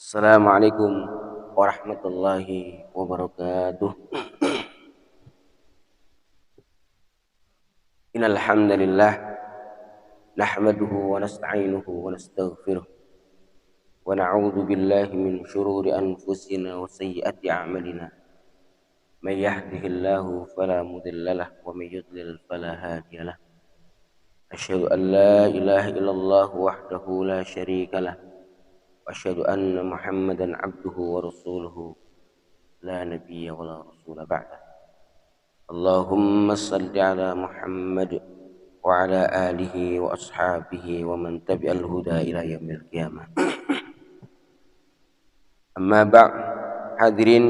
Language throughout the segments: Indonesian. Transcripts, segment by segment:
Assalamualaikum warahmatullahi wabarakatuh. Innal hamdalillah nahmaduhu wa nasta'inuhu wa nastaghfiruh wa na'udzu billahi min shururi anfusina wa sayyiati a'malina. May yahdihillahu fala mudhillalah wa may yudlil fala hadiyalah. Asyhadu an la ilaha illallah wahdahu la syarikalah wa asyhadu anna Muhammadan 'abduhu wa rasuluhu la nabiyya wa la rasula ba'dah. Allahumma salli ala Muhammad wa ala alihi wa ashabihi wa man tabi'al huda ila yaumil qiyamah. Amma ba'd, hadirin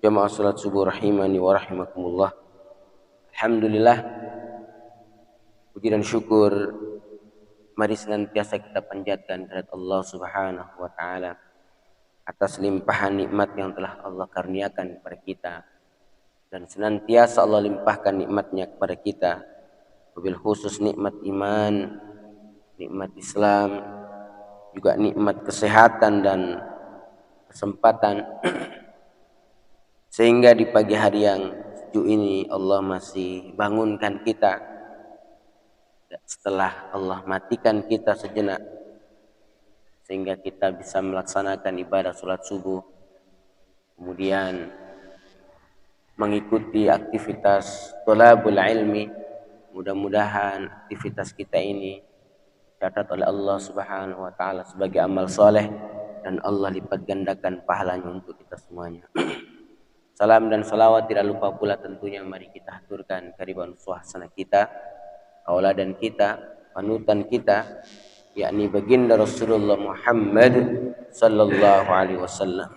jamaah salat subuh rahimani wa rahimakumullah. Alhamdulillah, puji dan syukur mari senantiasa kita panjatkan kepada Allah Subhanahu wa taala atas limpahan nikmat yang telah Allah karuniakan kepada kita, dan senantiasa Allah limpahkan nikmatnya kepada kita, wabil khusus nikmat iman, nikmat Islam, juga nikmat kesehatan dan kesempatan, sehingga di pagi hari yang sejuk ini Allah masih bangunkan kita setelah Allah matikan kita sejenak, sehingga kita bisa melaksanakan ibadah sholat subuh, kemudian mengikuti aktivitas thalabul ilmi. Mudah-mudahan aktivitas kita ini dicatat oleh Allah Subhanahu wa taala sebagai amal soleh dan Allah lipat gandakan pahalanya untuk kita semuanya. Salam dan salawat tidak lupa pula tentunya mari kita haturkan kehadiran suasana kita, kauladan kita, panutan kita, yakni baginda Rasulullah Muhammad sallallahu alaihi wasallam,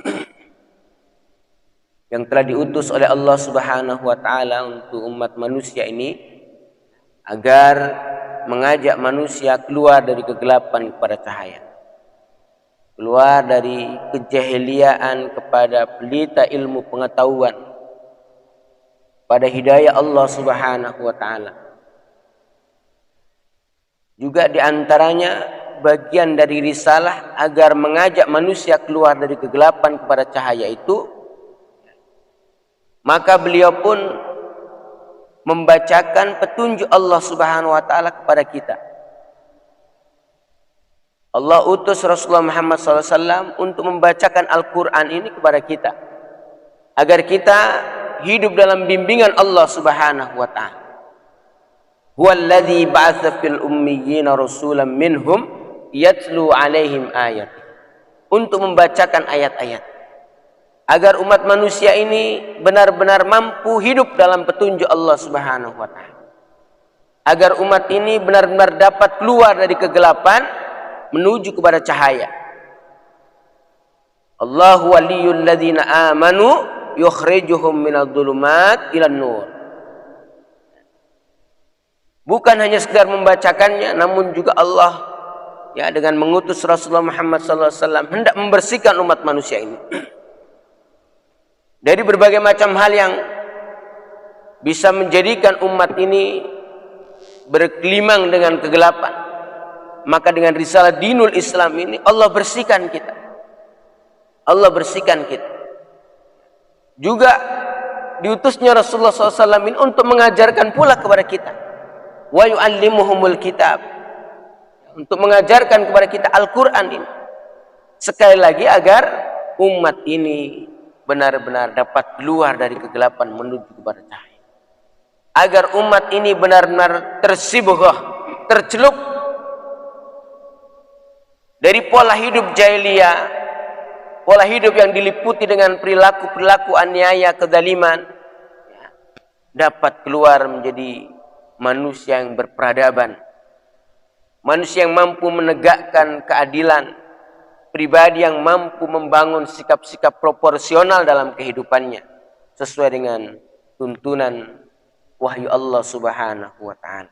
yang telah diutus oleh Allah Subhanahu wa taala untuk umat manusia ini agar mengajak manusia keluar dari kegelapan kepada cahaya, keluar dari kejahiliaan kepada pelita ilmu pengetahuan, pada hidayah Allah Subhanahu wa taala. Juga diantaranya bagian dari risalah agar mengajak manusia keluar dari kegelapan kepada cahaya itu, maka beliau pun membacakan petunjuk Allah Subhanahu wa taala kepada kita. Allah utus Rasulullah Muhammad SAW untuk membacakan Al-Quran ini kepada kita, agar kita hidup dalam bimbingan Allah Subhanahu wa taala. Huwallazi ba'atsa fil ummiyina rasulan minhum yatlu alaihim ayat, untuk membacakan ayat-ayat agar umat manusia ini benar-benar mampu hidup dalam petunjuk Allah Subhanahu wa taala, agar umat ini benar-benar dapat keluar dari kegelapan menuju kepada cahaya. Allahu waliyul ladzina amanu yukhrijuhum minadh dhulumat ilan nur. Bukan hanya sekedar membacakannya, namun juga Allah dengan mengutus Rasulullah Muhammad SAW hendak membersihkan umat manusia ini dari berbagai macam hal yang bisa menjadikan umat ini bergelimang dengan kegelapan. Maka dengan risalah dinul Islam ini Allah bersihkan kita. Allah bersihkan kita. Juga diutusnya Rasulullah SAW ini untuk mengajarkan pula kepada kita. Wa yu'allimuhumul kitab, untuk mengajarkan kepada kita Al-Quran ini. Sekali lagi agar umat ini benar-benar dapat keluar dari kegelapan menuju kepada cahaya, agar umat ini benar-benar tersibghah, tercelup dari pola hidup jahiliyah, pola hidup yang diliputi dengan perilaku-perilaku aniaya, kezaliman, dapat keluar menjadi manusia yang berperadaban, manusia yang mampu menegakkan keadilan, pribadi yang mampu membangun sikap-sikap proporsional dalam kehidupannya sesuai dengan tuntunan wahyu Allah Subhanahu wa taala.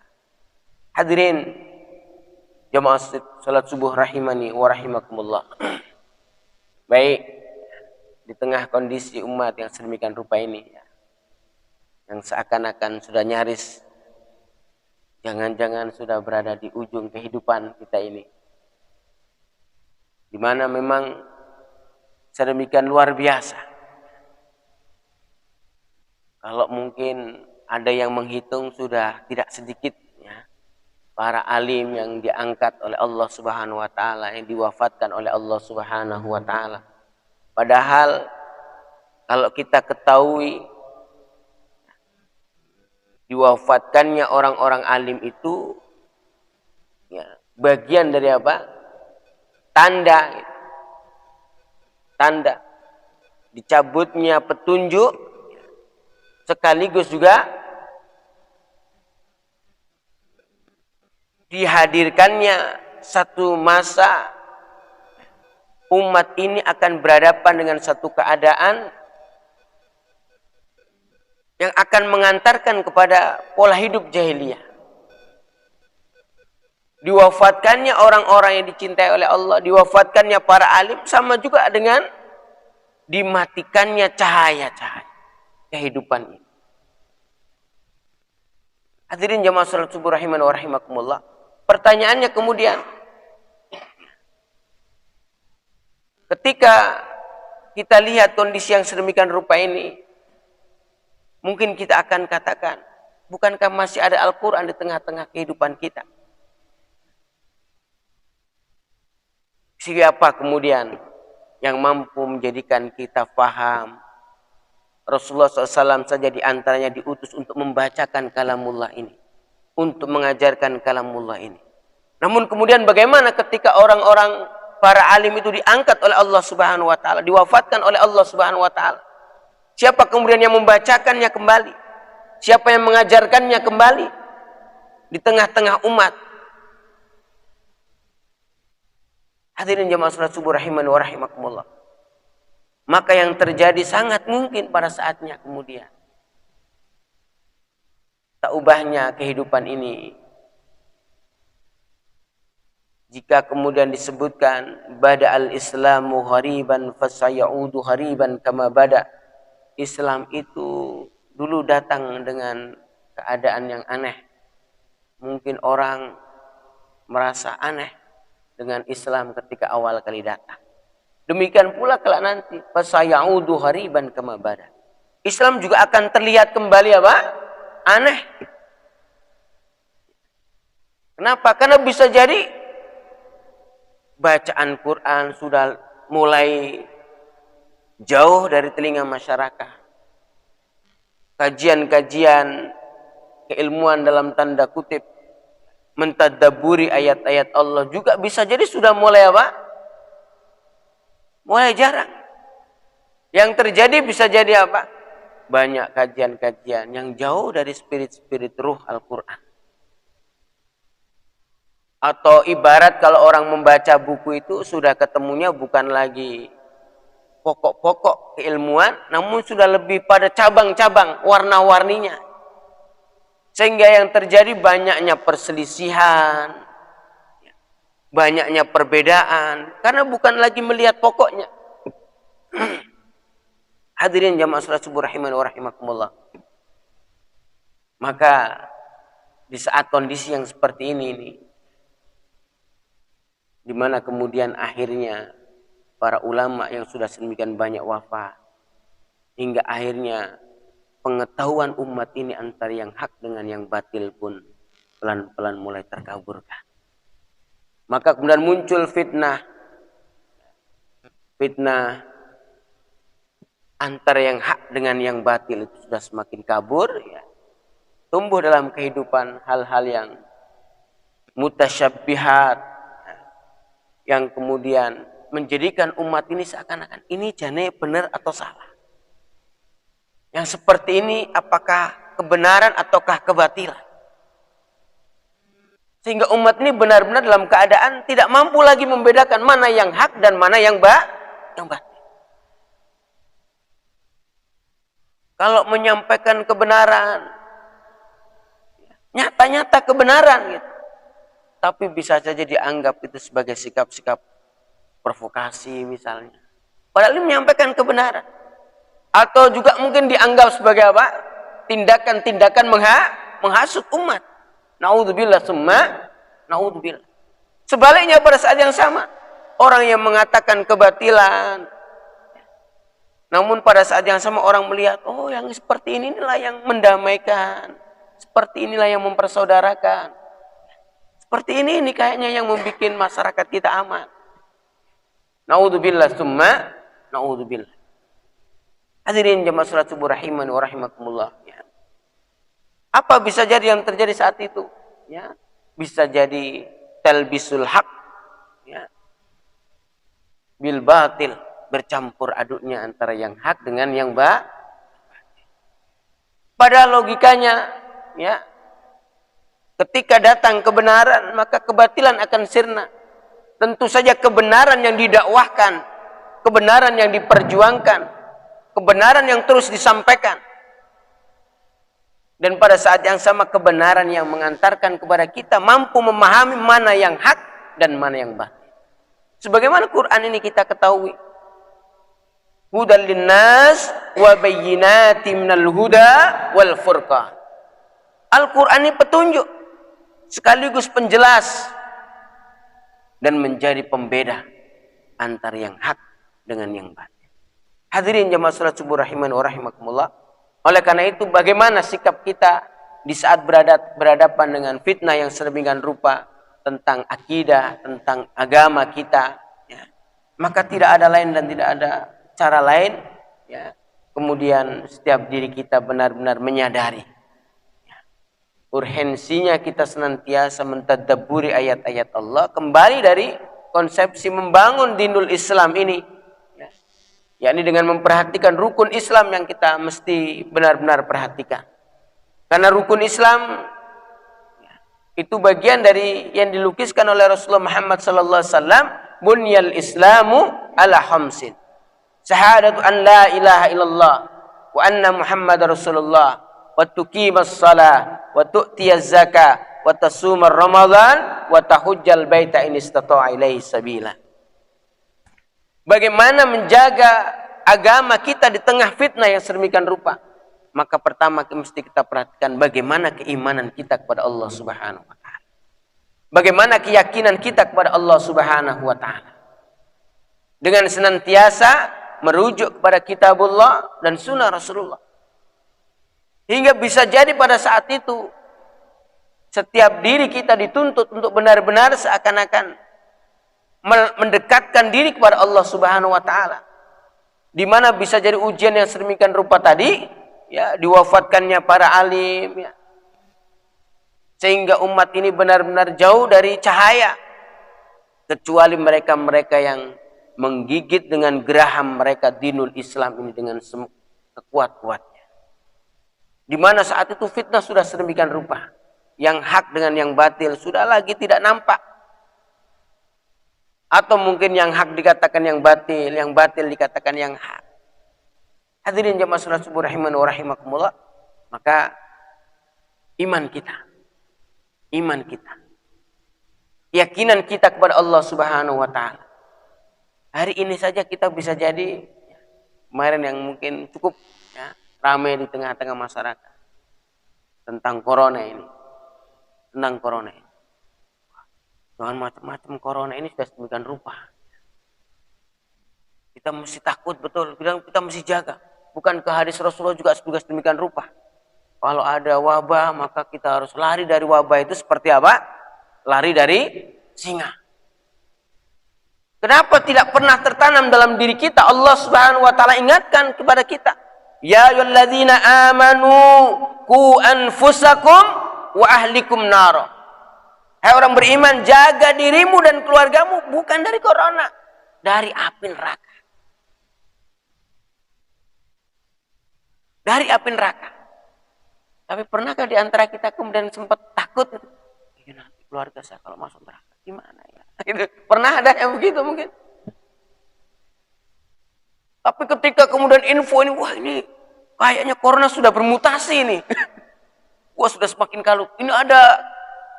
Hadirin jamaah salat subuh rahimani wa rahimakumullah. Baik, di tengah kondisi umat yang sedemikian rupa ini, yang seakan-akan sudah nyaris jangan-jangan sudah berada di ujung kehidupan kita ini, di mana memang sedemikian luar biasa. Kalau mungkin ada yang menghitung sudah tidak sedikit ya, para alim yang diangkat oleh Allah Subhanahu wa taala, yang diwafatkan oleh Allah Subhanahu wa taala. Padahal kalau kita ketahui diwafatkannya orang-orang alim itu ya, bagian dari apa? Tanda. Tanda dicabutnya petunjuk, sekaligus juga dihadirkannya satu masa umat ini akan berhadapan dengan satu keadaan yang akan mengantarkan kepada pola hidup jahiliyah. Diwafatkannya orang-orang yang dicintai oleh Allah, diwafatkannya para alim, sama juga dengan dimatikannya cahaya-cahaya kehidupan ini. Hadirin jamaah salat subuh rahiman wa rahimakumullah. Pertanyaannya kemudian, ketika kita lihat kondisi yang sedemikian rupa ini, mungkin kita akan katakan, bukankah masih ada Al-Quran di tengah-tengah kehidupan kita? Siapa kemudian yang mampu menjadikan kita faham? Rasulullah SAW saja diantaranya diutus untuk membacakan kalamullah ini, untuk mengajarkan kalamullah ini. Namun kemudian bagaimana ketika orang-orang para alim itu diangkat oleh Allah Subhanahu wa taala, diwafatkan oleh Allah Subhanahu wa taala? Siapa kemudian yang membacakannya kembali? Siapa yang mengajarkannya kembali di tengah-tengah umat? Hadirin jamaah salat subuh rahiman wa rahimakumullah. Maka yang terjadi sangat mungkin pada saatnya kemudian tak ubahnya kehidupan ini. Jika kemudian disebutkan bada al-islamu ghariban fasayaudu ghariban kama bada. Islam itu dulu datang dengan keadaan yang aneh. Mungkin orang merasa aneh dengan Islam ketika awal kali datang. Demikian pula kelak nanti fasayaudu ghariban kama bada. Islam juga akan terlihat kembali apa? Aneh. Kenapa? Karena bisa jadi bacaan Quran sudah mulai jauh dari telinga masyarakat. Kajian-kajian keilmuan dalam tanda kutip, mentadabburi ayat-ayat Allah juga bisa jadi sudah mulai apa? Mulai jarang. Yang terjadi bisa jadi apa? Banyak kajian-kajian yang jauh dari spirit-spirit ruh Al-Quran. Atau ibarat kalau orang membaca buku itu sudah ketemunya bukan lagi pokok-pokok keilmuan, namun sudah lebih pada cabang-cabang warna-warninya. Sehingga yang terjadi banyaknya perselisihan, banyaknya perbedaan, karena bukan lagi melihat pokoknya. Hadirin jamaah salat subuh rahiman wa rahimakumullah. Maka di saat kondisi yang seperti ini, di mana kemudian akhirnya para ulama yang sudah sedemikian banyak wafat, hingga akhirnya pengetahuan umat ini antara yang hak dengan yang batil pun pelan-pelan mulai terkaburkan. Maka kemudian muncul fitnah antara yang hak dengan yang batil itu sudah semakin kabur. Ya. Tumbuh dalam kehidupan hal-hal yang mutasyabbihat, yang kemudian menjadikan umat ini seakan-akan ini jane benar atau salah. Yang seperti ini apakah kebenaran ataukah kebatilan? Sehingga umat ini benar-benar dalam keadaan tidak mampu lagi membedakan mana yang hak dan mana yang batil. Kalau menyampaikan kebenaran, nyata-nyata kebenaran gitu. Tapi bisa saja dianggap itu sebagai sikap-sikap provokasi misalnya. Padahal ini menyampaikan kebenaran. Atau juga mungkin dianggap sebagai apa? Tindakan-tindakan menghasut umat. Naudzubillah summa naudzubillah. Sebaliknya pada saat yang sama, orang yang mengatakan kebatilan, Namun pada saat yang sama orang melihat, oh yang seperti inilah yang mendamaikan. Seperti inilah yang mempersaudarakan. Seperti ini kayaknya yang membuat masyarakat kita aman. Naudzubillah summa naudzubillah. Hadirin jemaah salat subuh rahimani wa rahimakumullah. Ya. Apa bisa jadi yang terjadi saat itu? Ya. Bisa jadi talbisul haq, ya, bil batil, bercampur aduknya antara yang hak dengan yang batil. Pada logikanya, ya, ketika datang kebenaran maka kebatilan akan sirna. Tentu saja kebenaran yang didakwahkan, kebenaran yang diperjuangkan, kebenaran yang terus disampaikan. Dan pada saat yang sama kebenaran yang mengantarkan kepada kita mampu memahami mana yang hak dan mana yang batil. Sebagaimana Quran ini kita ketahui. Hudal linnas wa bayyinatin minal huda wal furqan. Al-Quran ini petunjuk sekaligus penjelas dan menjadi pembeda antara yang hak dengan yang batil. Hadirin jemaah salat subuh rahimani wa rahimakumullah. Oleh karena itu bagaimana sikap kita di saat berhadapan dengan fitnah yang sedemikian rupa tentang akidah, tentang agama kita, ya. Maka tidak ada lain dan tidak ada cara lain, ya. Kemudian setiap diri kita benar-benar menyadari, ya, urgensinya kita senantiasa mentadabburi ayat-ayat Allah, kembali dari konsepsi membangun dinul Islam ini, ya, yakni dengan memperhatikan rukun Islam yang kita mesti benar-benar perhatikan. Karena rukun Islam itu bagian dari yang dilukiskan oleh Rasulullah Muhammad sallallahu alaihi wasallam, bunyal Islamu ala khamsin. Syahadatu an la ilaha illallah wa anna Muhammadar Rasulullah wa tuqimas shalah wa tu'tiyaz zakah wa tasumar Ramadan wa tahujjal baita in istata'a ilaihi sabila. Bagaimana menjaga agama kita di tengah fitnah yang sedemikian rupa? Maka pertama mesti kita perhatikan bagaimana keimanan kita kepada Allah Subhanahu wa taala. Bagaimana keyakinan kita kepada Allah Subhanahu wa taala. Dengan senantiasa merujuk kepada kitabullah dan sunnah Rasulullah. Hingga bisa jadi pada saat itu setiap diri kita dituntut untuk benar-benar seakan-akan mendekatkan diri kepada Allah Subhanahu wa taala. Di mana bisa jadi ujian yang sedemikian rupa tadi, ya, diwafatkannya para alim, ya, sehingga umat ini benar-benar jauh dari cahaya, kecuali mereka-mereka yang menggigit dengan geraham mereka dinul Islam ini dengan sekuat-kuatnya. Di mana saat itu fitnah sudah sedemikian rupa, yang hak dengan yang batil sudah lagi tidak nampak, atau mungkin yang hak dikatakan yang batil dikatakan yang hak. Hadirin jemaah salat subuh rahimani wa rahimakumullah, maka iman kita, keyakinan kita kepada Allah Subhanahu wa taala. Hari ini saja kita bisa jadi, kemarin yang mungkin cukup, ya, ramai di tengah-tengah masyarakat tentang corona ini. Dengan macam-macam corona ini sudah sedemikian rupa. Kita mesti takut betul, kita mesti jaga. Bukankah hadis Rasulullah juga sedemikian rupa? Kalau ada wabah maka kita harus lari dari wabah itu seperti apa? Lari dari singa. Kenapa tidak pernah tertanam dalam diri kita? Allah Subhanahu wa taala ingatkan kepada kita, ya ayyuhalladzina amanu qu anfusakum wa ahlikum nar. Hai orang beriman, jaga dirimu dan keluargamu bukan dari corona, dari api neraka. Dari api neraka. Tapi pernahkah di antara kita kemudian sempat takut? Ya, nanti keluarga saya kalau masuk neraka gimana ya? Gitu. Pernah ada yang begitu mungkin? Tapi ketika kemudian info ini, wah ini kayaknya corona sudah bermutasi nih. Wah sudah semakin kalut. Ini ada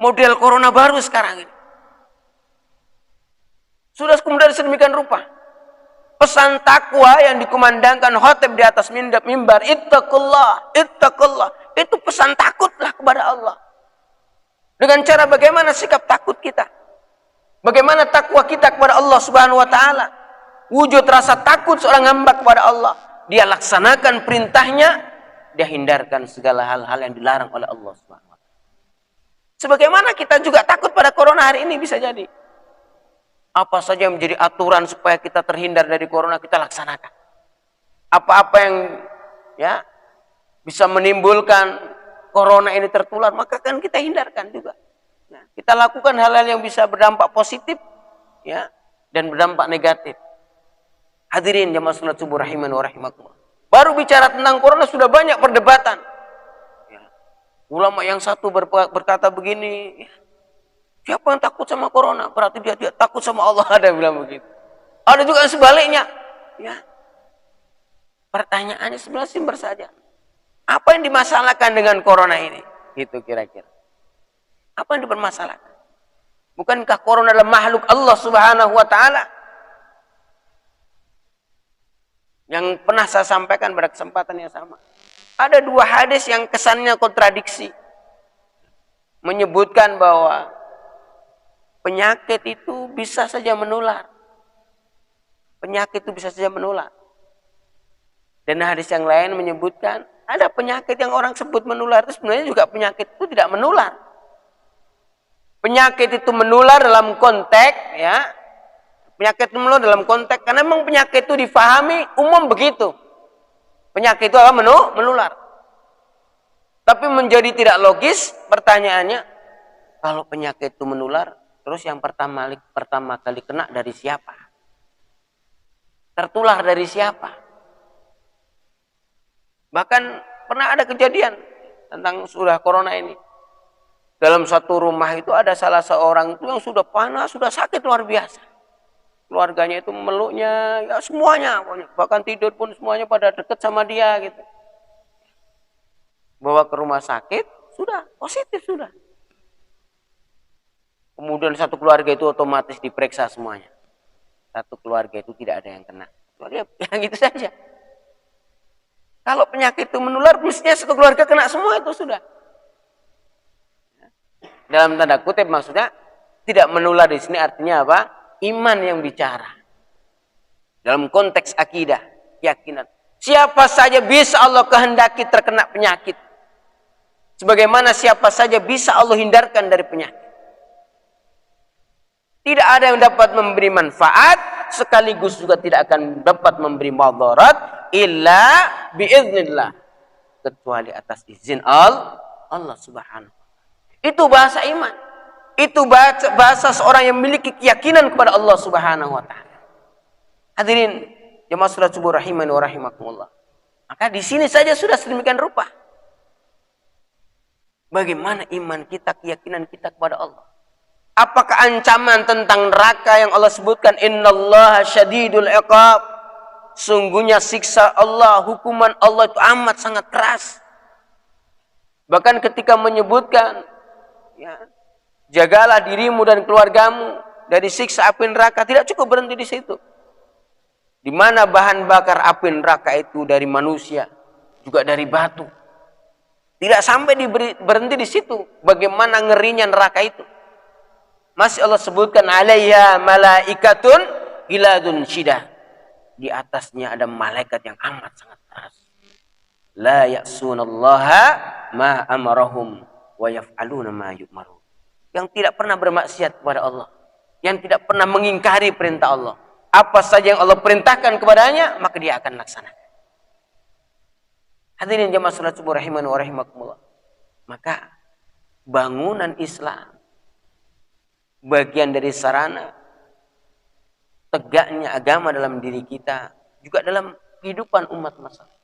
model corona baru sekarang ini. Sudah kemudian sedemikian rupa. Pesan takwa yang dikumandangkan khotib di atas mimbar, ittaqullah, ittaqullah. Itu pesan takutlah kepada Allah. Dengan cara bagaimana sikap takut kita? Bagaimana takwa kita kepada Allah Subhanahu wa taala? wujud rasa takut seorang hamba kepada Allah. Dia laksanakan perintahnya, dia hindarkan segala hal-hal yang dilarang oleh Allah Subhanahu wa taala. Sebagaimana kita juga takut pada corona hari ini bisa jadi. Apa saja yang menjadi aturan supaya kita terhindar dari corona kita laksanakan. Apa-apa yang ya bisa menimbulkan corona ini tertular, maka kan kita hindarkan juga. Nah, kita lakukan hal-hal yang bisa berdampak positif ya dan berdampak negatif. Hadirin jamaah salat subuh rahiman wa rahimakumullah. Baru bicara tentang corona sudah banyak perdebatan. Ya. Ulama yang satu berkata begini, siapa yang takut sama corona? Berarti dia takut sama Allah, ada yang bilang begitu. Ada juga yang sebaliknya. Ya. Pertanyaannya sebenarnya simpel saja. Apa yang dimasalahkan dengan corona ini? Itu kira-kira. Apa yang dipermasalahkan? Bukankah corona adalah makhluk Allah Subhanahu wa taala? Yang pernah saya sampaikan pada kesempatan yang sama. Ada dua hadis yang kesannya kontradiksi. Menyebutkan bahwa penyakit itu bisa saja menular. Penyakit itu bisa saja menular. Dan hadis yang lain menyebutkan ada penyakit yang orang sebut menular, itu sebenarnya juga penyakit itu tidak menular. Penyakit itu menular dalam konteks ya. Penyakit itu menular dalam konteks karena memang penyakit itu difahami umum begitu. Penyakit itu menular. Tapi menjadi tidak logis pertanyaannya, kalau penyakit itu menular, terus yang pertama kali kena dari siapa? Tertular dari siapa? Bahkan pernah ada kejadian tentang sudah corona ini. Dalam satu rumah itu ada salah seorang itu yang sudah panas, sudah sakit luar biasa. Keluarganya itu memeluknya, ya semuanya. Bahkan tidur pun semuanya pada dekat sama dia gitu. Bawa ke rumah sakit, sudah positif sudah. Kemudian satu keluarga itu otomatis diperiksa semuanya. Satu keluarga itu tidak ada yang kena. Ya gitu saja. Kalau penyakit itu menular, mestinya satu keluarga kena semua itu sudah. Dalam tanda kutip maksudnya tidak menular di sini artinya apa? Iman yang bicara. Dalam konteks akidah, keyakinan. Siapa saja bisa Allah kehendaki terkena penyakit. Sebagaimana siapa saja bisa Allah hindarkan dari penyakit. Tidak ada yang dapat memberi manfaat, sekaligus juga tidak akan dapat memberi madarat illa biiznillah, kecuali atas izin Allah Subhanahu. Itu bahasa iman. Itu bahasa seorang yang memiliki keyakinan kepada Allah Subhanahu wa taala. Hadirin jemaah salat subuh rahimani wa rahimakumullah. Maka di sini saja sudah sedemikian rupa. Bagaimana iman kita, keyakinan kita kepada Allah? Apakah ancaman tentang neraka yang Allah sebutkan innallaha syadidul iqab? Sungguhnya siksa Allah, hukuman Allah itu amat sangat keras. Bahkan ketika menyebutkan ya, jagalah dirimu dan keluargamu dari siksa api neraka, tidak cukup berhenti di situ. Di mana bahan bakar api neraka itu dari manusia, juga dari batu. Tidak sampai berhenti di situ. Bagaimana ngerinya neraka itu? Masih Allah sebutkan alaiha malaikatun giladun syidah. Di atasnya ada malaikat yang amat sangat keras. La ya'sunallaha ma amarahum wa yaf'aluna ma yu'marun. Yang tidak pernah bermaksiat kepada Allah, yang tidak pernah mengingkari perintah Allah. Apa saja yang Allah perintahkan kepadanya, maka dia akan laksanakan. Hadirin jemaah salat subuh rahimani wa rahimakumullah. Maka bangunan Islam bagian dari sarana tegaknya agama dalam diri kita, juga dalam kehidupan umat masyarakat,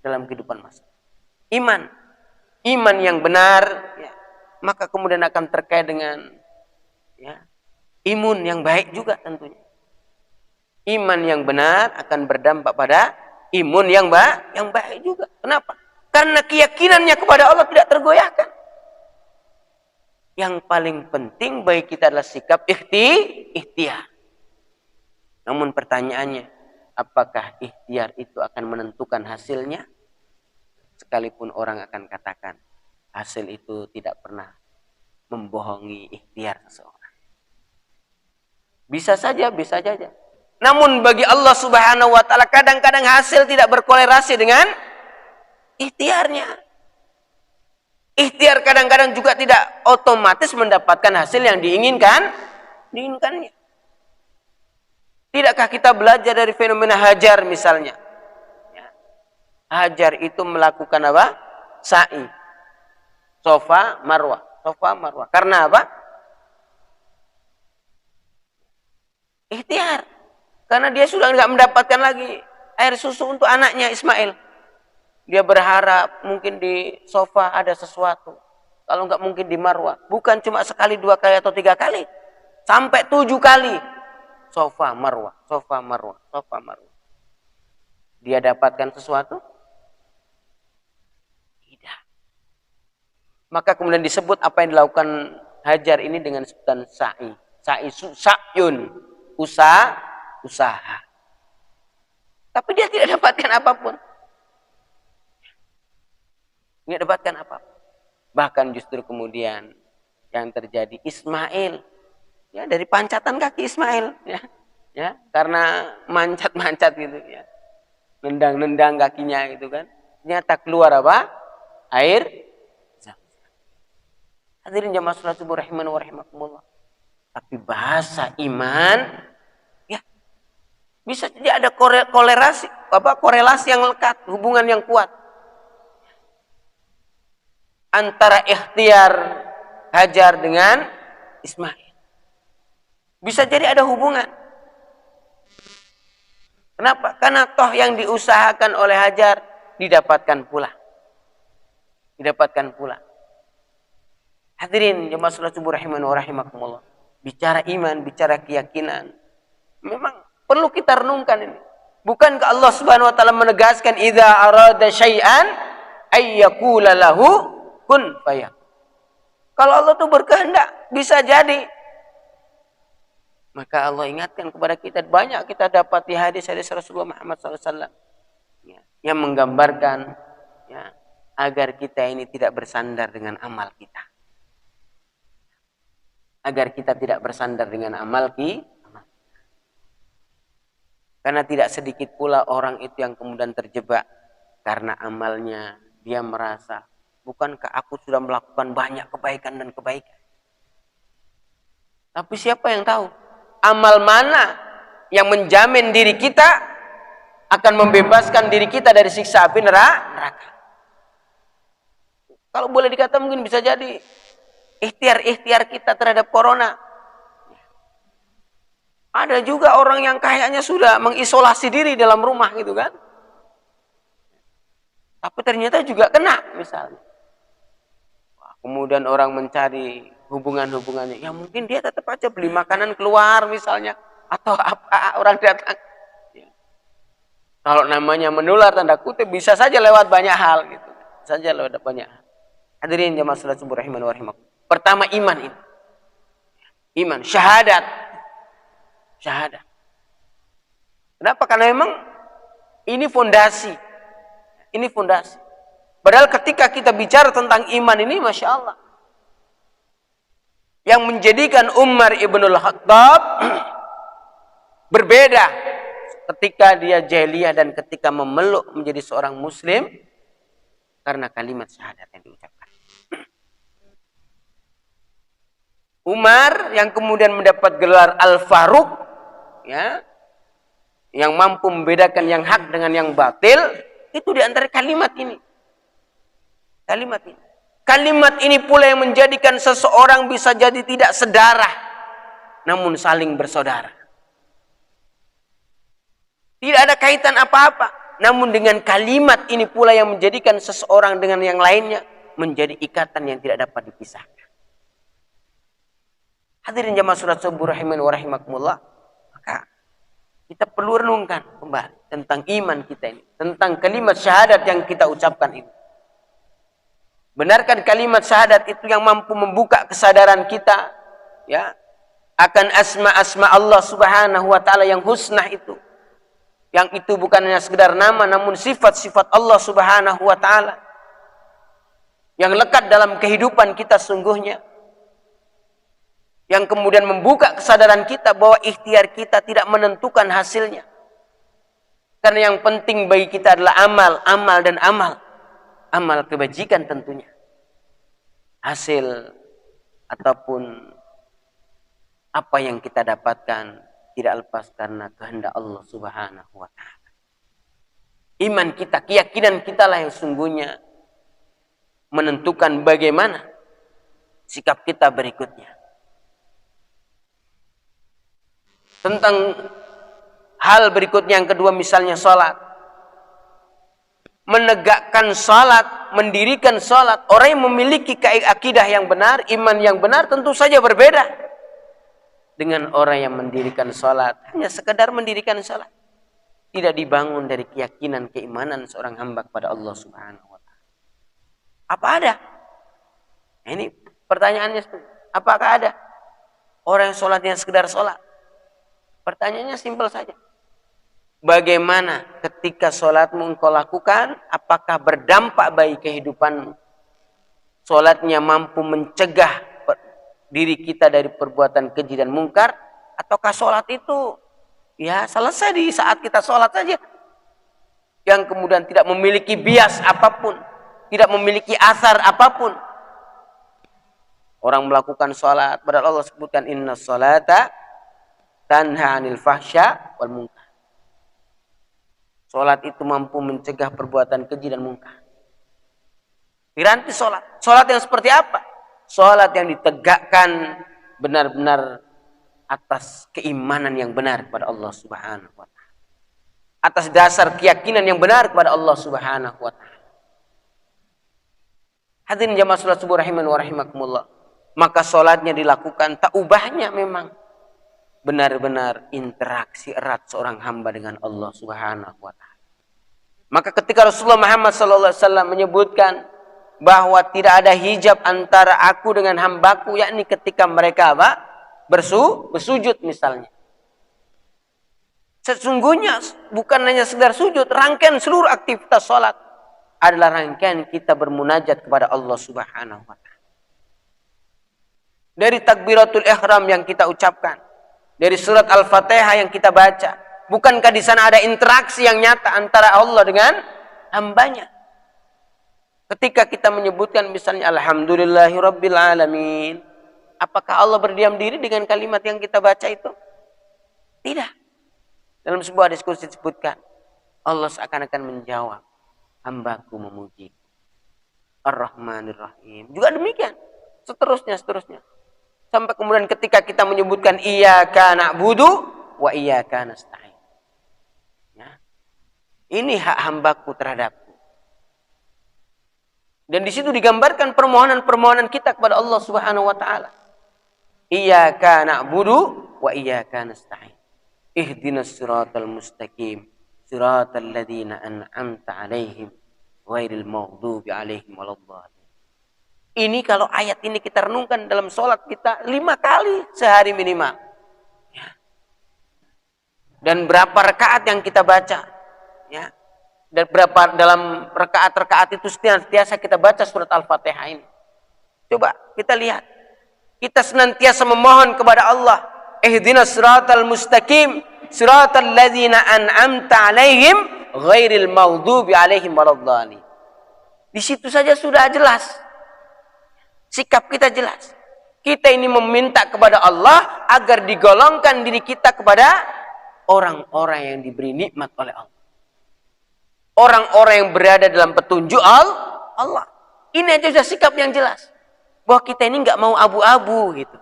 dalam kehidupan masyarakat. Iman yang benar, ya, maka kemudian akan terkait dengan ya, imun yang baik juga tentunya. Iman yang benar akan berdampak pada imun yang baik juga. Kenapa? Karena keyakinannya kepada Allah tidak tergoyahkan. Yang paling penting bagi kita adalah sikap ikhtiar. Namun pertanyaannya, apakah ikhtiar itu akan menentukan hasilnya? Sekalipun orang akan katakan, hasil itu tidak pernah membohongi ikhtiar seseorang. Bisa saja. Namun bagi Allah Subhanahu wa taala kadang-kadang hasil tidak berkolerasi dengan ikhtiarnya. Ikhtiar kadang-kadang juga tidak otomatis mendapatkan hasil yang diinginkannya. Tidakkah kita belajar dari fenomena Hajar misalnya? Hajar itu melakukan apa? Sa'i. Safa, Marwah. Safa, Marwah. Karena apa? Ikhtiar. Karena dia sudah tidak mendapatkan lagi air susu untuk anaknya Ismail. Dia berharap mungkin di Safa ada sesuatu. Kalau enggak mungkin di Marwah. Bukan cuma sekali, 2 kali atau 3 kali. Sampai 7 kali. Safa, Marwah. Safa, Marwah. Safa, Marwah. Dia dapatkan sesuatu? Tidak. Maka kemudian disebut apa yang dilakukan Hajar ini dengan sebutan sa'i. Sa'i, sa'yun. Usaha. Tapi dia tidak dapatkan apapun. Tidak dapatkan apa-apa. Bahkan justru kemudian yang terjadi Ismail, ya dari pancatan kaki Ismail, ya karena mancat gitu, ya nendang kakinya gitu kan, ternyata keluar apa? Air Zam-Zam. Hadirin jamaah salat subuh rahimani wa rahimakumullah. Tapi bahasa iman, ya bisa jadi ada korelasi yang lekat, hubungan yang kuat antara ikhtiar Hajar dengan Ismail. Bisa jadi ada hubungan. Kenapa? Karena toh yang diusahakan oleh Hajar didapatkan pula. Hadirin jemaah salat subuh rahimani wa rahimakumullah. Bicara iman, bicara keyakinan, memang perlu kita renungkan ini. Bukankah Allah Subhanahu wa taala menegaskan idza arada syai'an ay yaqula lahu kun fayakun. Kalau Allah tuh berkehendak, bisa jadi. Maka Allah ingatkan kepada kita, banyak kita dapat di hadis-hadis Rasulullah Muhammad SAW. Yang menggambarkan ya, agar kita ini tidak bersandar dengan amal kita. Agar kita tidak bersandar dengan amal kita. Karena tidak sedikit pula orang itu yang kemudian terjebak. Karena amalnya, dia merasa, bukankah aku sudah melakukan banyak kebaikan dan kebaikan? Tapi siapa yang tahu? Amal mana yang menjamin diri kita akan membebaskan diri kita dari siksa api neraka? Kalau boleh dikata mungkin bisa jadi ikhtiar kita terhadap corona. Ada juga orang yang kayaknya sudah mengisolasi diri dalam rumah gitu kan. Tapi ternyata juga kena misalnya. Kemudian orang mencari hubungannya. Ya mungkin dia tetap aja beli makanan keluar misalnya. Atau apa orang datang. Ya. Kalau namanya menular tanda kutip bisa saja lewat banyak hal. Gitu. Saja lewat banyak hal. Hadirin jamaah salat subuh rahimani wa rahimakumullah. Pertama iman ini. Iman. Syahadat. Kenapa? Karena memang ini fondasi. Padahal ketika kita bicara tentang iman ini, Masya Allah. Yang menjadikan Umar ibnul Khattab berbeda ketika dia jahiliyah dan ketika memeluk menjadi seorang muslim. Karena kalimat syahadat yang diucapkan. Umar yang kemudian mendapat gelar Al-Faruq, ya, yang mampu membedakan yang hak dengan yang batil, itu di antara kalimat ini. Kalimat ini pula yang menjadikan seseorang bisa jadi tidak sedarah, namun saling bersaudara. Tidak ada kaitan apa-apa, namun dengan kalimat ini pula yang menjadikan seseorang dengan yang lainnya menjadi ikatan yang tidak dapat dipisahkan. Hadirin jamaah salat subuh rahimani wa rahimakumullah. Maka kita perlu renungkan kembali tentang iman kita ini, tentang kalimat syahadat yang kita ucapkan ini. Benarkan kalimat syahadat itu yang mampu membuka kesadaran kita, ya, akan asma-asma Allah Subhanahu wa taala yang husnah itu. Yang itu bukan hanya sekedar nama, namun sifat-sifat Allah Subhanahu wa taala yang lekat dalam kehidupan kita sungguhnya. yang kemudian membuka kesadaran kita bahwa ikhtiar kita tidak menentukan hasilnya. Karena yang penting bagi kita adalah amal, amal dan amal. Amal kebajikan tentunya. Hasil ataupun apa yang kita dapatkan tidak lepas karena kehendak Allah Subhanahu wa ta'ala. Iman kita, keyakinan kita lah yang sungguhnya menentukan bagaimana sikap kita berikutnya. Tentang hal berikutnya yang kedua misalnya salat. Menegakkan salat, mendirikan salat, orang yang memiliki akidah yang benar, iman yang benar tentu saja berbeda dengan orang yang mendirikan salat hanya sekedar mendirikan salat, tidak dibangun dari keyakinan keimanan seorang hamba kepada Allah Subhanahu wa taala. Apa ada? Ini pertanyaannya, apakah ada orang yang salatnya sekedar salat? Pertanyaannya simpel saja. Bagaimana ketika sholatmu engkau lakukan, apakah berdampak bagi kehidupanmu? Sholatnya mampu mencegah diri kita dari perbuatan keji dan mungkar, ataukah sholat itu ya selesai di saat kita sholat saja, yang kemudian tidak memiliki bias apapun, tidak memiliki asar apapun. Orang melakukan sholat, padahal Allah sebutkan inna sholata tanha 'anil fahsya wal munkar. Salat itu mampu mencegah perbuatan keji dan munkar. Piranti salat. Salat yang seperti apa? Salat yang ditegakkan benar-benar atas keimanan yang benar kepada Allah Subhanahu wa taala. Atas dasar keyakinan yang benar kepada Allah Subhanahu wa taala. Hadirin jamaah salat subuh rahiman wa rahimakumullah. Maka salatnya dilakukan, tak ubahnya memang benar-benar interaksi erat seorang hamba dengan Allah Subhanahu wa taala. Maka ketika Rasulullah Muhammad sallallahu alaihi wasallam menyebutkan bahwa tidak ada hijab antara aku dengan hambaku, yakni ketika mereka apa? Bersujud misalnya. Sesungguhnya bukan hanya sekedar sujud, rangkaian seluruh aktivitas salat adalah rangkaian kita bermunajat kepada Allah Subhanahu wa taala. Dari takbiratul ihram yang kita ucapkan, dari surat Al-Fatihah yang kita baca, bukankah di sana ada interaksi yang nyata antara Allah dengan hambanya? Ketika kita menyebutkan misalnya Alhamdulillahirabbil alamin, apakah Allah berdiam diri dengan kalimat yang kita baca itu? Tidak. Dalam sebuah diskusi disebutkan, Allah seakan-akan menjawab, hambaku memuji Ar-Rahmanir Rahim. Juga demikian, seterusnya. Sampai kemudian ketika kita menyebutkan iyyaka na'budu wa iyyaka nasta'in. Ya. Ini hak hambaku terhadapku. Dan di situ digambarkan permohonan-permohonan kita kepada Allah Subhanahu wa taala. Iyyaka na'budu wa iyyaka nasta'in. Ihdinas siratal mustaqim, siratal ladzina an'amta 'alaihim ghairil maghdubi 'alaihim waladdallin. Ini kalau ayat ini kita renungkan dalam sholat kita 5 kali sehari minimal. Ya. Dan berapa rakaat yang kita baca. Ya. Dan berapa dalam rakaat-rakaat itu senantiasa kita baca surat Al-Fatihah ini. Coba kita lihat. Kita senantiasa memohon kepada Allah. Ihdinas siratal mustaqim, siratal ladzina an'amta 'alaihim ghairil maghdubi 'alaihim waladdallin. Di situ saja sudah jelas. Sikap kita jelas. Kita ini meminta kepada Allah agar digolongkan diri kita kepada orang-orang yang diberi nikmat oleh Allah. Orang-orang yang berada dalam petunjuk Allah. Ini aja sudah sikap yang jelas. Bahwa kita ini nggak mau abu-abu gitu.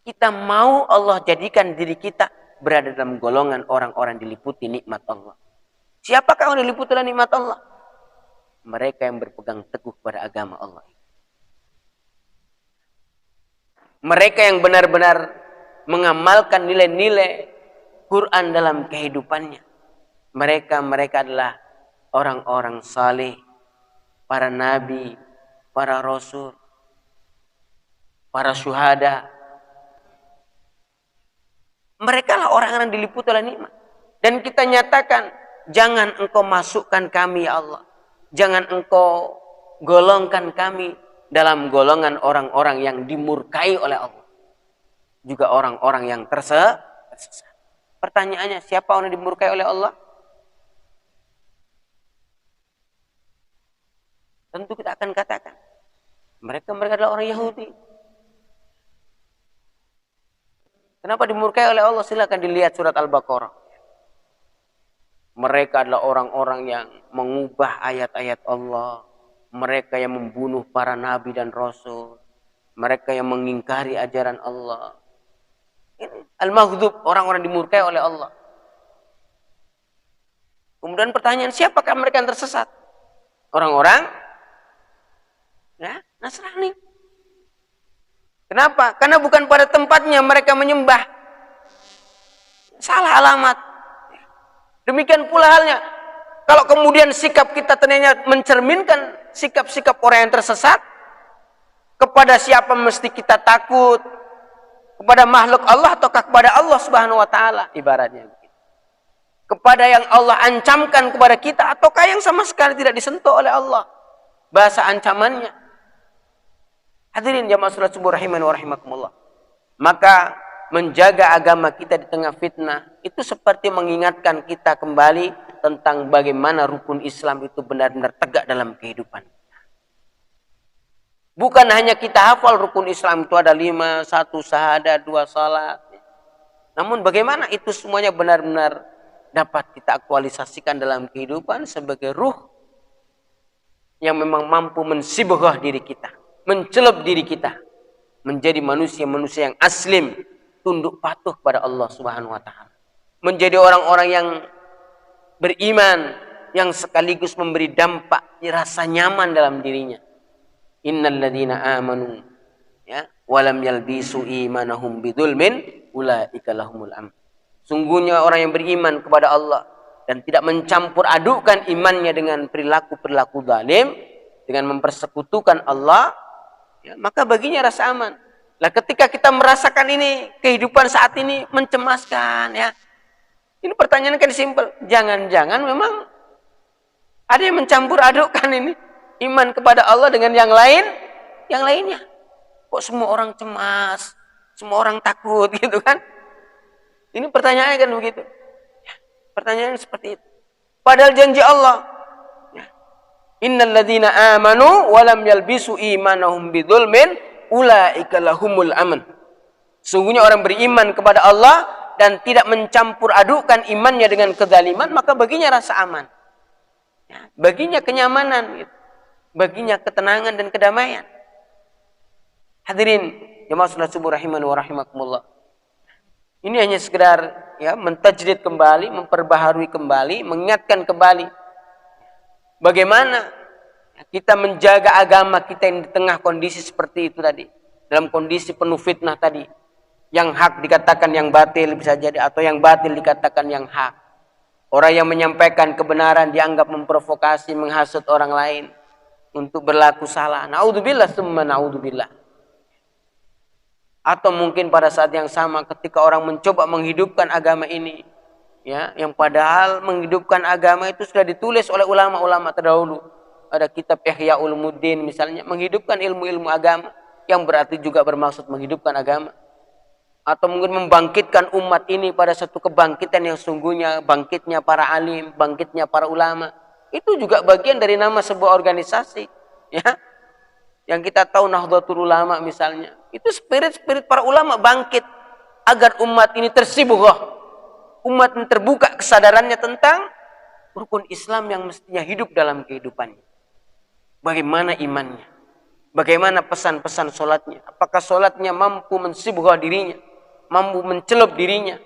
Kita mau Allah jadikan diri kita berada dalam golongan orang-orang diliputi nikmat Allah. Siapakah yang diliputi oleh nikmat Allah? Mereka yang berpegang teguh pada agama Allah. Mereka yang benar-benar mengamalkan nilai-nilai Quran dalam kehidupannya. Mereka adalah orang-orang saleh, para nabi, para rasul, para syuhada. Mereka lah orang-orang diliputi oleh nikmat. Dan kita nyatakan, jangan engkau masukkan kami ya Allah. Jangan engkau golongkan kami dalam golongan orang-orang yang dimurkai oleh Allah. Juga orang-orang yang tersesat. Pertanyaannya, siapa orang yang dimurkai oleh Allah? Tentu kita akan katakan, mereka adalah orang Yahudi. Kenapa dimurkai oleh Allah? Silakan dilihat surat Al-Baqarah. Mereka adalah orang-orang yang mengubah ayat-ayat Allah. Mereka yang membunuh para nabi dan rasul. Mereka yang mengingkari ajaran Allah. Al-Maghdub, orang-orang dimurkai oleh Allah. Kemudian pertanyaan, siapakah mereka yang tersesat? Orang-orang Nasrani. Kenapa? Karena bukan pada tempatnya mereka menyembah. Salah alamat. Demikian pula halnya, kalau kemudian sikap kita ternyata mencerminkan sikap-sikap orang yang tersesat, kepada siapa mesti kita takut? Kepada makhluk Allah ataukah kepada Allah Subhanahu wa taala, ibaratnya begitu. Kepada yang Allah ancamkan kepada kita ataukah yang sama sekali tidak disentuh oleh Allah bahasa ancamannya. Hadirin jamaah salat subuh rahimani wa rahimakumullah. Maka menjaga agama kita di tengah fitnah itu seperti mengingatkan kita kembali tentang bagaimana rukun Islam itu benar-benar tegak dalam kehidupan. Bukan hanya kita hafal rukun Islam itu ada 5, 1 syahadat, 2 salat. Namun bagaimana itu semuanya benar-benar dapat kita aktualisasikan dalam kehidupan sebagai ruh yang memang mampu mensibghah diri kita, mencelup diri kita menjadi manusia-manusia yang aslim, tunduk patuh pada Allah Subhanahu wa taala. Menjadi orang-orang yang beriman yang sekaligus memberi dampak rasa nyaman dalam dirinya. Innal ladzina amanu walam yalbisu imanahum bidzulmin ulaika lahumul amn. Sungguhnya orang yang beriman kepada Allah dan tidak mencampur adukkan imannya dengan perilaku-perilaku zalim, dengan mempersekutukan Allah, maka baginya rasa aman. Lah ketika kita merasakan ini, kehidupan saat ini mencemaskan, ini pertanyaan kan simpel. Jangan-jangan memang ada yang mencampur adukkan ini iman kepada Allah dengan yang lainnya. Kok semua orang cemas, semua orang takut gitu kan? Ini pertanyaannya kan begitu. Pertanyaan seperti itu. Padahal janji Allah, innal ladzina amanu wa lam yalbisu imanahum bidzulmin ulaika lahumul aman. Sungguhnya orang beriman kepada Allah dan tidak mencampur adukkan imannya dengan kezaliman, maka baginya rasa aman. Baginya kenyamanan gitu. Baginya ketenangan dan kedamaian. Hadirin jemaah salat subuh rahimani wa rahimakumullah. Ini hanya sekedar mentajdid kembali, memperbaharui kembali, mengingatkan kembali bagaimana kita menjaga agama kita yang di tengah kondisi seperti itu tadi. Dalam kondisi penuh fitnah tadi. Yang hak dikatakan yang batil bisa jadi, atau yang batil dikatakan yang hak. Orang yang menyampaikan kebenaran dianggap memprovokasi, menghasut orang lain untuk berlaku salah. Naudzubillah summa naudzubillah. Atau mungkin pada saat yang sama ketika orang mencoba menghidupkan agama ini, yang padahal menghidupkan agama itu sudah ditulis oleh ulama-ulama terdahulu. Ada kitab Ihya Ulumuddin misalnya, menghidupkan ilmu-ilmu agama yang berarti juga bermaksud menghidupkan agama. Atau mungkin membangkitkan umat ini pada satu kebangkitan yang sungguhnya, bangkitnya para alim, bangkitnya para ulama. Itu juga bagian dari nama sebuah organisasi, Yang kita tahu Nahdlatul Ulama misalnya, itu spirit para ulama bangkit agar umat ini tersibghah, umat ini terbuka kesadarannya tentang rukun Islam yang mestinya hidup dalam kehidupannya. Bagaimana imannya? Bagaimana pesan-pesan solatnya? Apakah solatnya mampu mensibghah dirinya, mampu mencelup dirinya?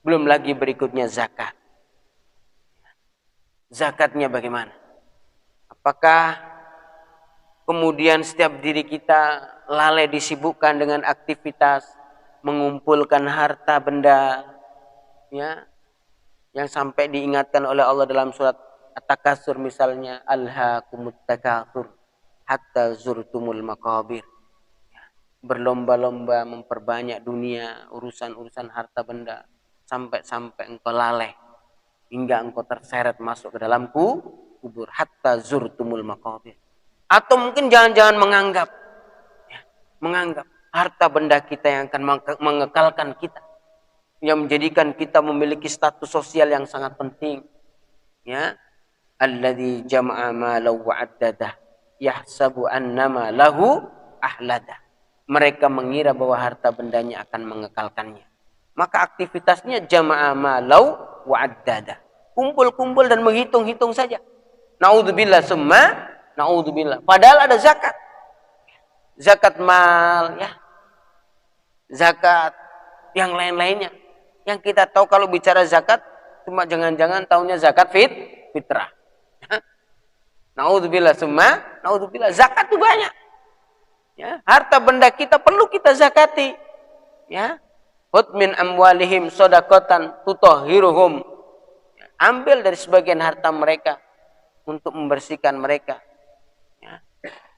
Belum lagi berikutnya zakat. Zakatnya bagaimana? Apakah kemudian setiap diri kita lalai disibukkan dengan aktivitas mengumpulkan harta benda, yang sampai diingatkan oleh Allah dalam surat At-Takatsur misalnya, alhaakumut takatsur hatta zurtumul maqabir. Berlomba-lomba memperbanyak dunia, urusan-urusan harta benda, sampai engkau lalai hingga engkau terseret masuk ke dalam kubur, hatta zurtumul maqabir. Atau mungkin jangan-jangan menganggap, ya, menganggap harta benda kita yang akan mengekalkan kita, yang menjadikan kita memiliki status sosial yang sangat penting. Ya, alladzi jama'a malahu wa'addadah yahsabu annama lahu ahladah. Mereka mengira bahwa harta bendanya akan mengekalkannya. Maka aktivitasnya jama'a malahu wa'addadah. Kumpul-kumpul dan menghitung-hitung saja. Naudzubillah summa naudzubillah. Padahal ada zakat. Zakat mal, ya. Zakat yang lain-lainnya. Yang kita tahu kalau bicara zakat, cuma jangan-jangan taunya zakat fitrah. Naudzubillah summa naudzubillah. Zakat itu banyak. Ya, harta benda kita perlu kita zakati. Ya. Hud min amwalihim shadaqatan tutahhiruhum. Ambil dari sebagian harta mereka untuk membersihkan mereka. Ya.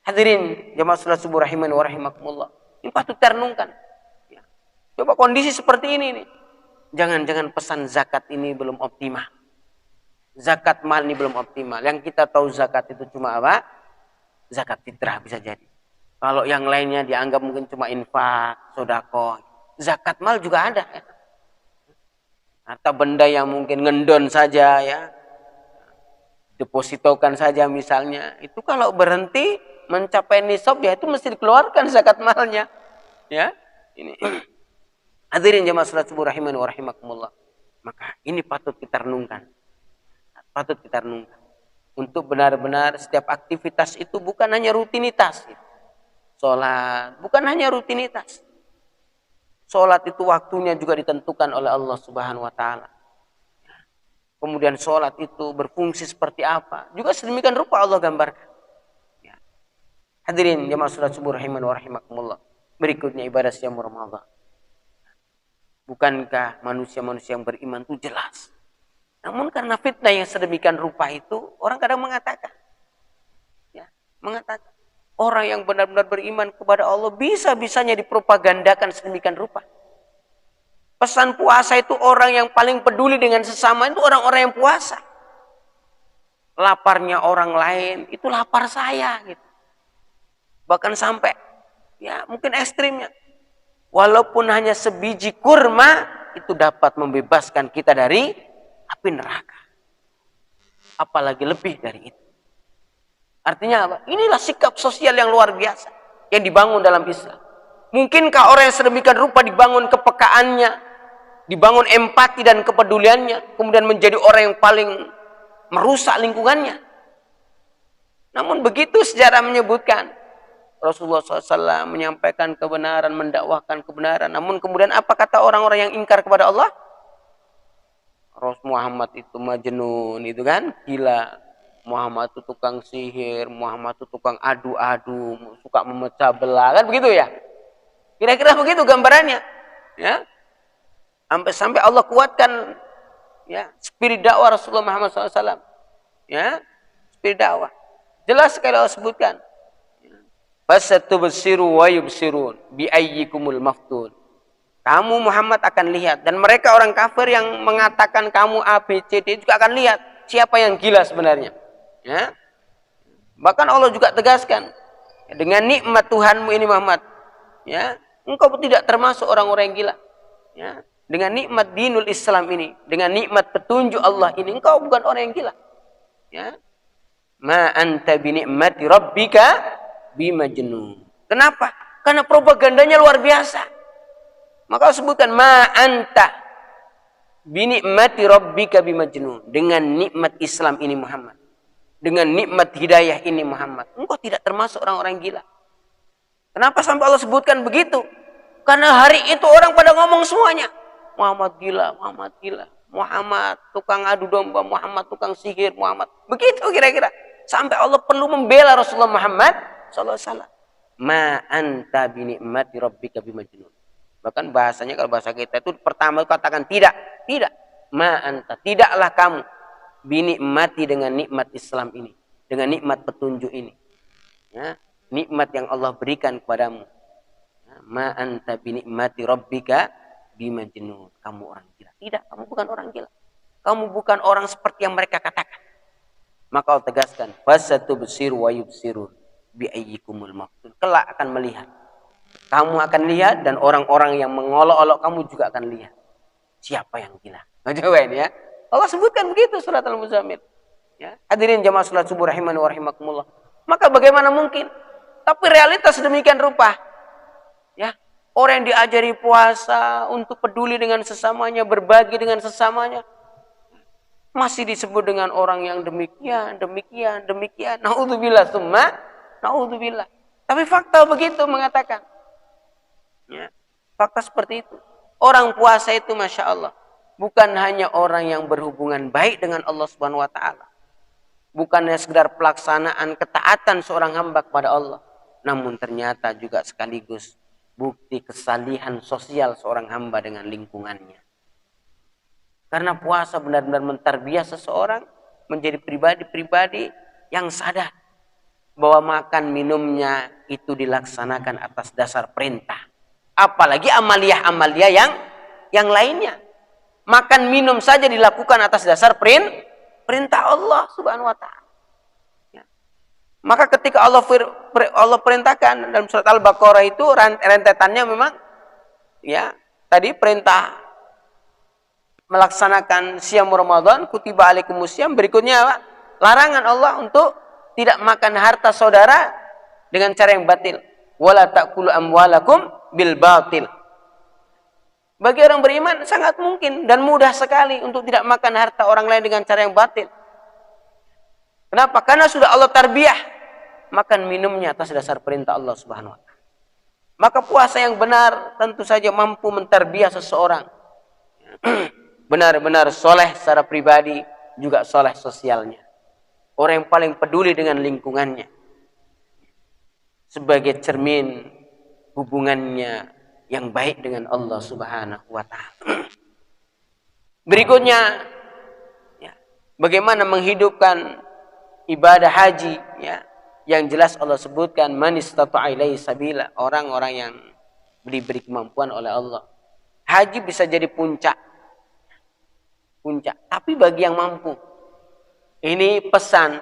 Hadirin jamaah salat subuh rahimani wa rahimakumullah. Ini patut terenungkan. Ya. Coba kondisi seperti ini nih. Jangan-jangan pesan zakat ini belum optimal. Zakat mal ini belum optimal. Yang kita tahu zakat itu cuma apa? Zakat fitrah bisa jadi. Kalau yang lainnya dianggap mungkin cuma infak, sedekah. Zakat mal juga ada. Ya. Harta benda yang mungkin ngendon saja ya. Depositokan saja misalnya. Itu kalau berhenti mencapai nisab ya itu mesti dikeluarkan zakat malnya. Ya. Ini. Hadirin jamaah salat subuh rahimani wa rahimakumullah. Maka ini patut kita renungkan. Patut kita renungkan. Untuk benar-benar setiap aktivitas itu bukan hanya rutinitas. Sholat bukan hanya rutinitas. Sholat itu waktunya juga ditentukan oleh Allah Subhanahu wa taala. Kemudian sholat itu berfungsi seperti apa? Juga sedemikian rupa Allah gambarkan. Ya. Hadirin jamaah salat subuh rahimani wa rahimakumullah. Berikutnya ibadah siam Ramadan. Bukankah manusia-manusia yang beriman itu jelas? Namun karena fitnah yang sedemikian rupa itu, orang kadang mengatakan, ya, mengatakan orang yang benar-benar beriman kepada Allah bisa-bisanya dipropagandakan sedemikian rupa. Pesan puasa itu orang yang paling peduli dengan sesama itu orang-orang yang puasa. Laparnya orang lain itu lapar saya, gitu. Bahkan sampai, ya mungkin ekstrimnya. Walaupun hanya sebiji kurma, itu dapat membebaskan kita dari api neraka. Apalagi lebih dari itu. Artinya apa? Inilah sikap sosial yang luar biasa. Yang dibangun dalam Islam. Mungkinkah orang yang sedemikian rupa dibangun kepekaannya, dibangun empati dan kepeduliannya, kemudian menjadi orang yang paling merusak lingkungannya? Namun begitu sejarah menyebutkan, Rasulullah SAW menyampaikan kebenaran, mendakwahkan kebenaran. Namun kemudian apa kata orang-orang yang ingkar kepada Allah? Rasul Muhammad itu majnun, itu kan gila. Muhammad itu tukang sihir, Muhammad itu tukang adu-adu, suka memecah belah, kan begitu ya? Kira-kira begitu gambarannya, ya. Sampai Allah kuatkan, ya, spirit dakwah Rasulullah Muhammad SAW, ya, spirit dakwah. Jelas sekali Allah sebutkan. Fasatubsiru wa yubsirun bi ayyikumul maftun. Kamu Muhammad akan lihat dan mereka orang kafir yang mengatakan kamu A B C D juga akan lihat siapa yang gila sebenarnya. Ya. Bahkan Allah juga tegaskan dengan nikmat Tuhanmu ini Muhammad, ya, engkau tidak termasuk orang-orang yang gila. Ya. Dengan nikmat dinul Islam ini, dengan nikmat petunjuk Allah ini, engkau bukan orang yang gila. Ya. Ma anta bi ni'mati rabbika bimajnun. Kenapa? Karena propagandanya luar biasa. Maka sebutkan ma anta bi ni'mati rabbika bimajnun. Dengan nikmat Islam ini Muhammad, dengan nikmat hidayah ini Muhammad, engkau tidak termasuk orang-orang gila. Kenapa sampai Allah sebutkan begitu? Karena hari itu orang pada ngomong semuanya, Muhammad gila, Muhammad gila, Muhammad tukang adu domba, Muhammad tukang sihir, Muhammad. Begitu kira-kira. Sampai Allah perlu membela Rasulullah Muhammad sallallahu alaihi wasallam. Ma anta bi ni'mati rabbika bimajnun. Bahkan bahasanya kalau bahasa kita itu pertama katakan tidak, tidak. Ma anta, tidaklah kamu bi ni'mati dengan nikmat Islam ini, dengan nikmat petunjuk ini. Ya, nikmat yang Allah berikan kepadamu. Ya, ma anta bi ni'mati rabbika bimajnun. Kamu orang gila. Tidak, kamu bukan orang gila. Kamu bukan orang seperti yang mereka katakan. Maka Allah tegaskan, fasatubsiru wa yubsirun biayyikumul maftun. Kelak akan melihat. Kamu akan lihat dan orang-orang yang mengolok-olok kamu juga akan lihat. Siapa yang gila? Ngajawain ya. Allah sebutkan begitu surat Al-Muzammil. Ya. Hadirin jamaah salat subuh rahimani wa rahimakumullah. Maka bagaimana mungkin? Tapi realitas demikian rupa. Ya. Orang yang diajari puasa untuk peduli dengan sesamanya, berbagi dengan sesamanya, masih disebut dengan orang yang demikian. Naudzubillah summa naudzubillah. Tapi fakta begitu mengatakan. Ya. Fakta seperti itu. Orang puasa itu Masya Allah. Bukan hanya orang yang berhubungan baik dengan Allah Subhanahu wa Ta'ala. Bukannya sekedar pelaksanaan ketaatan seorang hamba kepada Allah. Namun ternyata juga sekaligus bukti kesalihan sosial seorang hamba dengan lingkungannya. Karena puasa benar-benar mentarbiah seseorang menjadi pribadi-pribadi yang sadar bahwa makan minumnya itu dilaksanakan atas dasar perintah. Apalagi amaliyah-amaliyah yang lainnya. Makan minum saja dilakukan atas dasar perintah Allah Subhanahu wa Ta'ala. Ya. Maka ketika Allah perintahkan dalam surat Al-Baqarah itu rentetannya memang ya, tadi perintah melaksanakan siam Ramadan, kutiba alaikumusiyam, berikutnya apa? Larangan Allah untuk tidak makan harta saudara dengan cara yang batil. Wala ta'kulu amwalakum bil batil. Bagi orang beriman sangat mungkin dan mudah sekali untuk tidak makan harta orang lain dengan cara yang batil. Kenapa? Karena sudah Allah tarbiyah makan minumnya atas dasar perintah Allah Subhanahu wa Ta'ala. Maka puasa yang benar tentu saja mampu mentarbiyah seseorang. Benar-benar soleh secara pribadi, juga soleh sosialnya. Orang yang paling peduli dengan lingkungannya. Sebagai cermin hubungannya yang baik dengan Allah Subhanahu wa Ta'ala. Berikutnya, ya, bagaimana menghidupkan ibadah haji, ya, yang jelas Allah sebutkan man istata'a ilaihi sabila, orang-orang yang diberi kemampuan oleh Allah. Haji bisa jadi puncak, tapi bagi yang mampu. Ini pesan,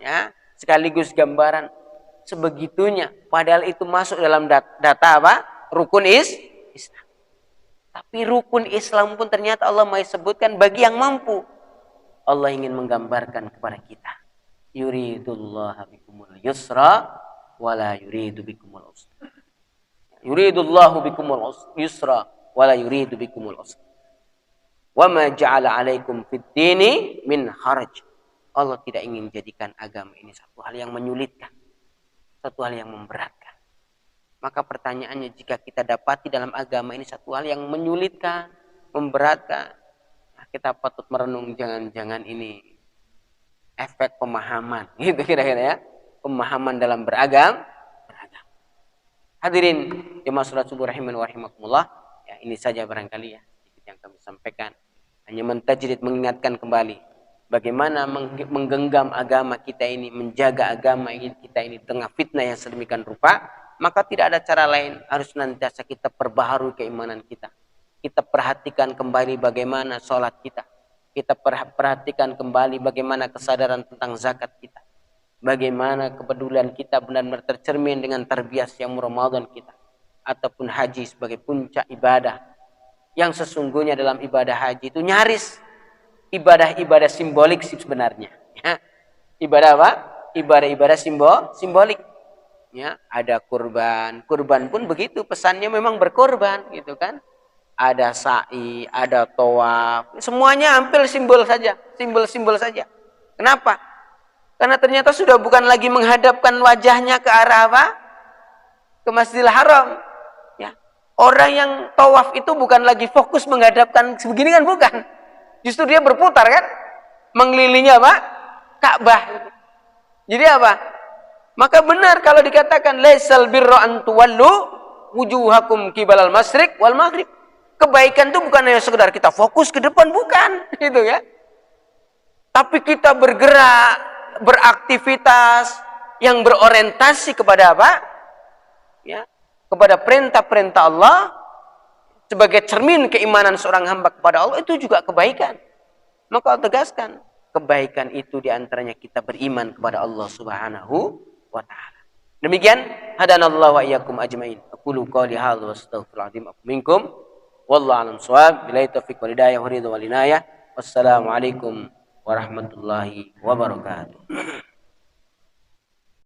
ya, sekaligus gambaran sebegitunya. Padahal itu masuk dalam data apa? Rukun Islam. Tapi rukun Islam pun ternyata Allah mau sebutkan bagi yang mampu. Allah ingin menggambarkan kepada kita. Yuridullahu bikumul yusra wala yuridu bikumul usra. Yuridullahu bikumul yusra wala yuridu bikumul usra. Wa ma ja'ala 'alaikum fid dini min haraj. Allah tidak ingin jadikan agama ini satu hal yang menyulitkan, satu hal yang memberatkan. Maka pertanyaannya, jika kita dapati dalam agama ini satu hal yang menyulitkan, memberatkan, kita patut merenung, jangan-jangan ini efek pemahaman, gitu kira-kira ya, pemahaman dalam beragam. Hadirin jemaah salat subuh rahiman wa rahimakumullah, ya ini saja barangkali ya sedikit yang kami sampaikan. Hanya mentajdid, mengingatkan kembali bagaimana menggenggam agama kita ini, menjaga agama kita ini tengah fitnah yang sedemikian rupa. Maka tidak ada cara lain, harus nantiasa kita perbaharui keimanan kita. Kita perhatikan kembali bagaimana sholat kita. Kita perhatikan kembali bagaimana kesadaran tentang zakat kita. Bagaimana kepedulian kita benar-benar tercermin dengan tarbiyah siam Ramadan kita. Ataupun haji sebagai puncak ibadah. Yang sesungguhnya dalam ibadah haji itu nyaris ibadah-ibadah simbolik sebenarnya. Ya. Ibadah apa? Ibadah-ibadah simbolik. Ya, ada kurban pun begitu, pesannya memang berkorban gitu kan. Ada sa'i, ada tawaf, semuanya hampir simbol saja. Kenapa? Karena ternyata sudah bukan lagi menghadapkan wajahnya ke arah apa? Ke Masjidil Haram. Ya. Orang yang tawaf itu bukan lagi fokus menghadapkan sebegini kan, bukan. Justru dia berputar kan, mengelilingi apa? Ka'bah. Jadi apa? Maka benar kalau dikatakan laisal birra an tuwallu wujuhakum qibalal masyriq wal maghrib. Kebaikan itu bukan hanya sekedar kita fokus ke depan, bukan, gitu ya. Tapi kita bergerak, beraktivitas yang berorientasi kepada apa? Ya, kepada perintah-perintah Allah sebagai cermin keimanan seorang hamba kepada Allah, itu juga kebaikan. Maka Allah tegaskan, kebaikan itu diantaranya kita beriman kepada Allah Subhanahu wa Ta'ala. Demikian, hadanallahu wa iyyakum ajmain. Aqulu qouli hadza wa astaghfirullahaladzim minkum. Wallahu a'lam shawab. Billahi taufiq wal hidayah wa ridha wal inayah. Wassalamualaikum warahmatullahi wabarakatuh.